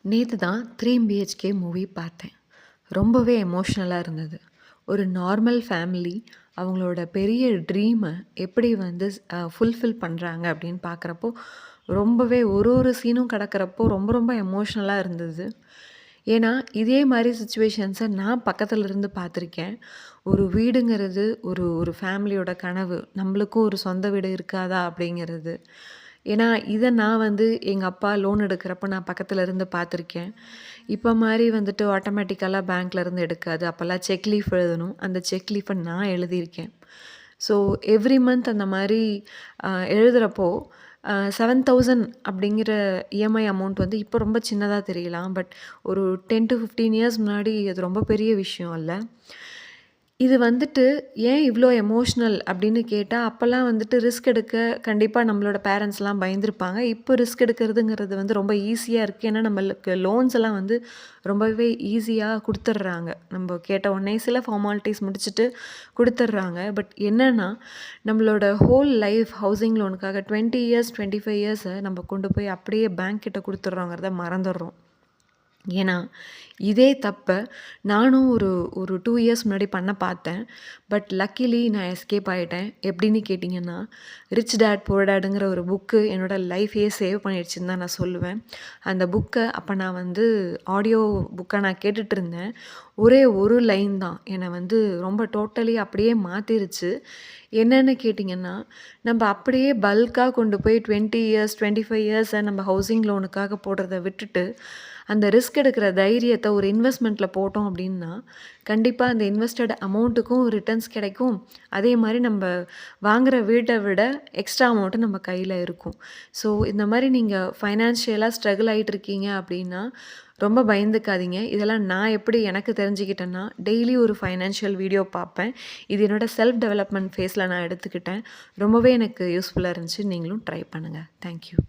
நேத்து தான் 3 BHK movie பார்த்தேன். ரொம்பவே எமோஷ்னலா இருந்தது. ஒரு நார்மல் ஃபேமிலி அவங்களோட பெரிய ட்ரீம எப்படி வந்து ஃபுல்ஃபில் பண்றாங்க அப்படின்னு பார்க்குறப்போ, ரொம்பவே ஒரு ஒரு சீனும் கடக்கிறப்போ ரொம்ப ரொம்ப எமோஷ்னலா இருந்தது. ஏன்னா, இதே மாரி சிச்சுவேஷன்ஸ நான் பக்கத்துல இருந்து பார்த்துருக்கேன். ஒரு வீடுங்கிறது ஒரு ஒரு ஃபேமிலியோட கனவு. நம்மளுக்கும் ஒரு சொந்த வீடு இருக்காதா அப்படிங்கிறது. ஏன்னா, இத நான் வந்து எங்க அப்பா லோன் எடுக்கிறப்ப நான் பக்கத்துல இருந்து பார்த்துருக்கேன். இப்ப மாரி வந்துட்டு ஆட்டோமேட்டிக்கலா பேங்க்ல இருந்து எடுக்காது. அப்பலாம் செக் லீஃப் எழுதணும். அந்த செக் லீஃப நான் எழுதியிருக்கேன். ஸோ எவ்ரி மந்த் அந்த மாரி எழுதுறப்போ 7,000 அப்படிங்கிற இஎம்ஐ அமௌண்ட் வந்து இப்போ ரொம்ப சின்னதா தெரியலாம். பட் ஒரு 10 to 15 இயர்ஸ் முன்னாடி அது ரொம்ப பெரிய விஷயம் இல்ல. இது வந்துட்டு ஏன் இவ்ளோ எமோஷ்னல் அப்படின்னு கேட்டா, அப்பலாம் வந்துட்டு ரிஸ்க் எடுக்க கண்டிப்பா நம்மளோட பேரண்ட்ஸ்லாம் பயந்துருப்பாங்க. இப்போ ரிஸ்க் எடுக்கிறதுங்கிறது வந்து ரொம்ப ஈஸியா இருக்கு. ஏன்னா நம்மளுக்கு லோன்ஸ் எல்லாம் வந்து ரொம்பவே ஈஸியா குடுத்துடுறாங்க. நம்ம கேட்ட உடனே சில ஃபார்மாலிட்டீஸ் முடிச்சுட்டு குடுத்துடுறாங்க. பட் என்னன்னா, நம்மளோட ஹோல் லைஃப் ஹவுசிங் லோனுக்காக 20 இயர்ஸ், 25 இயர்ஸ நம்ம கொண்டு போய் அப்படியே பேங்க் கிட்ட குடுத்துடுறோங்கிறத மறந்துடுறோம். ஏன்னா, இதே தப்ப நானும் ஒரு ஒரு 2 இயர்ஸ் முன்னாடி பண்ண பார்த்தேன். பட் லக்கிலி நான் எஸ்கேப் ஆயிட்டேன். எப்படின்னு கேட்டிங்கன்னா, ரிச் டாட் புவர் டாடுங்கிற ஒரு புக்கு என்னோட லைஃபையே சேவ் பண்ணிடுச்சுன்னு தான் நான் சொல்லுவேன். அந்த புக்க அப்ப நான் வந்து ஆடியோ புக்கா நான் கேட்டுட்டு இருந்தேன். ஒரே ஒரு லைன் தான் என்ன வந்து ரொம்ப டோட்டலி அப்படியே மாத்திருச்சு. என்னன்னு கேட்டிங்கன்னா, நம்ப அப்படியே பல்க்கா கொண்டு போய் 20 இயர்ஸ், 25 இயர்ஸ நம்ம ஹவுசிங் லோனுக்காக போடுறத விட்டுட்டு, அந்த ரிஸ்க் எடுக்கிற தைரியத்த ஒரு இன்வெஸ்ட்மெண்ட்ல போட்டோம் அப்படின்னா, கண்டிப்பா அந்த இன்வெஸ்டட் அமௌண்ட்டுக்கும் ரிட்டர்ன்ஸ் கிடைக்கும். அதே மாரி நம்ப வாங்குற வீட்ட விட எக்ஸ்ட்ரா அமௌண்ட்டு நம்ம கையில இருக்கும். ஸோ இந்த மாரி நீங்க ஃபைனான்ஷியலா ஸ்ட்ரகிள் ஆயிட்டு இருக்கீங்க அப்படின்னா, ரொம்ப பயந்துக்காதீங்க. இதெல்லாம் நான் எப்படி எனக்கு தெரிஞ்சுக்கிட்டேன்னா, டெய்லி ஒரு ஃபைனான்ஷியல் வீடியோ பார்ப்பேன். இது என்னோட செல்ஃப் டெவலப்மெண்ட் ஃபேஸ்ல நான் எடுத்துக்கிட்டேன். ரொம்பவே எனக்கு யூஸ்ஃபுல்லா இருந்துச்சு. நீங்களும் ட்ரை பண்ணுங்க. Thank you.